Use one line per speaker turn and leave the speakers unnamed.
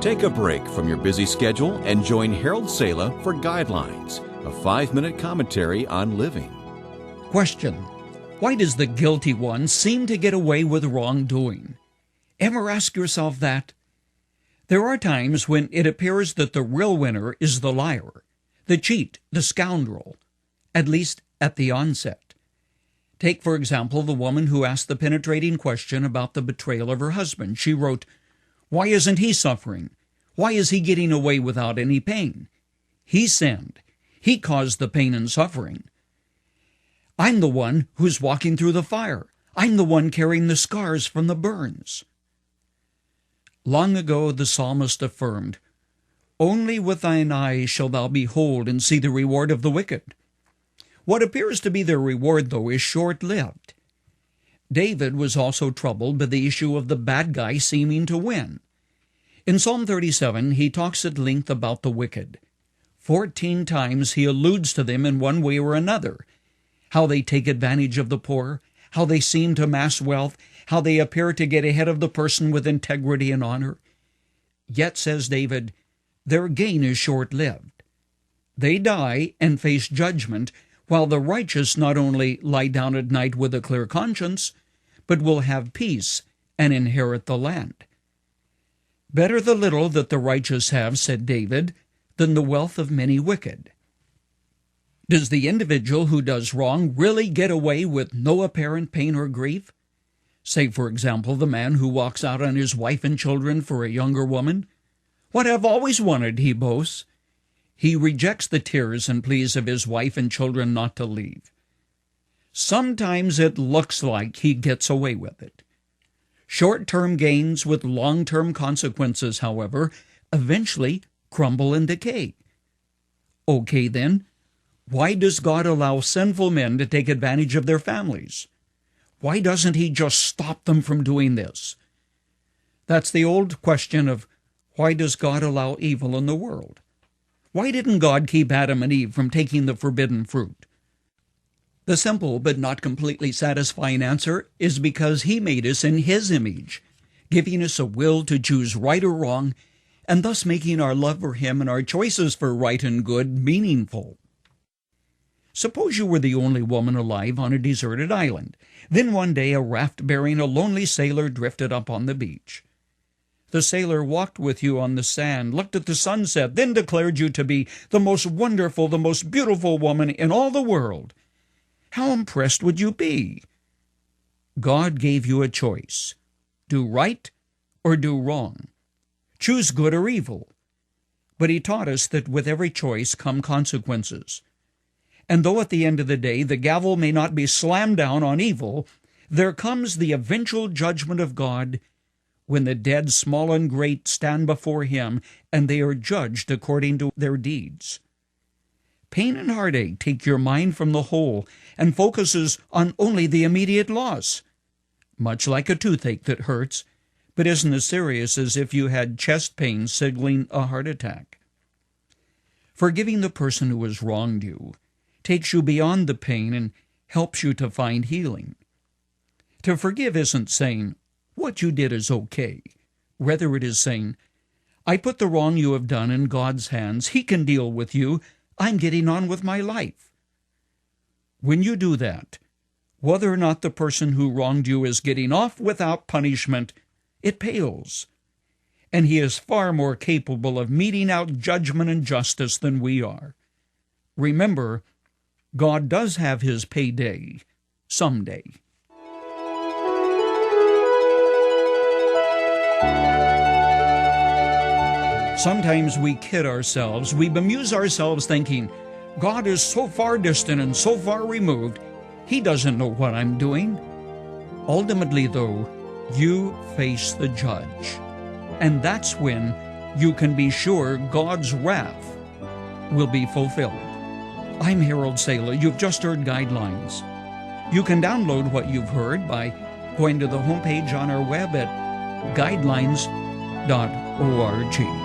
Take a break from your busy schedule and join Harold Sala for Guidelines, a 5-minute commentary on living.
Question: why does the guilty one seem to get away with wrongdoing? Ever ask yourself that? There are times when it appears that the real winner is the liar, the cheat, the scoundrel, at least at the onset. Take, for example, the woman who asked the penetrating question about the betrayal of her husband. She wrote, "Why isn't he suffering? Why is he getting away without any pain? He sinned. He caused the pain and suffering. I'm the one who's walking through the fire. I'm the one carrying the scars from the burns." Long ago the psalmist affirmed, "Only with thine eyes shalt thou behold and see the reward of the wicked." What appears to be their reward, though, is short-lived. David was also troubled by the issue of the bad guy seeming to win. In Psalm 37, he talks at length about the wicked. 14 times he alludes to them in one way or another, how they take advantage of the poor, how they seem to amass wealth, how they appear to get ahead of the person with integrity and honor. Yet, says David, their gain is short-lived. They die and face judgment, while the righteous not only lie down at night with a clear conscience, but will have peace and inherit the land. Better the little that the righteous have, said David, than the wealth of many wicked. Does the individual who does wrong really get away with no apparent pain or grief? Say, for example, the man who walks out on his wife and children for a younger woman. "What I've always wanted," he boasts. He rejects the tears and pleas of his wife and children not to leave. Sometimes it looks like he gets away with it. Short-term gains with long-term consequences, however, eventually crumble and decay. Okay, then, why does God allow sinful men to take advantage of their families? Why doesn't he just stop them from doing this? That's the old question of, why does God allow evil in the world? Why didn't God keep Adam and Eve from taking the forbidden fruit? The simple but not completely satisfying answer is because he made us in his image, giving us a will to choose right or wrong, and thus making our love for him and our choices for right and good meaningful. Suppose you were the only woman alive on a deserted island. Then one day a raft bearing a lonely sailor drifted up on the beach. The sailor walked with you on the sand, looked at the sunset, then declared you to be the most wonderful, the most beautiful woman in all the world. How impressed would you be? God gave you a choice. Do right or do wrong. Choose good or evil. But he taught us that with every choice come consequences. And though at the end of the day the gavel may not be slammed down on evil, there comes the eventual judgment of God when the dead, small and great, stand before him, and they are judged according to their deeds. Pain and heartache take your mind from the whole and focuses on only the immediate loss, much like a toothache that hurts, but isn't as serious as if you had chest pain signaling a heart attack. Forgiving the person who has wronged you takes you beyond the pain and helps you to find healing. To forgive isn't saying, "What you did is okay." Rather, it is saying, "I put the wrong you have done in God's hands. He can deal with you. I'm getting on with my life." When you do that, whether or not the person who wronged you is getting off without punishment, it pales. And he is far more capable of meting out judgment and justice than we are. Remember, God does have his payday someday. Sometimes we kid ourselves, we bemuse ourselves thinking, God is so far distant and so far removed, he doesn't know what I'm doing. Ultimately, though, you face the judge. And that's when you can be sure God's wrath will be fulfilled. I'm Harold Sala. You've just heard Guidelines. You can download what you've heard by going to the homepage on our web at guidelines.org.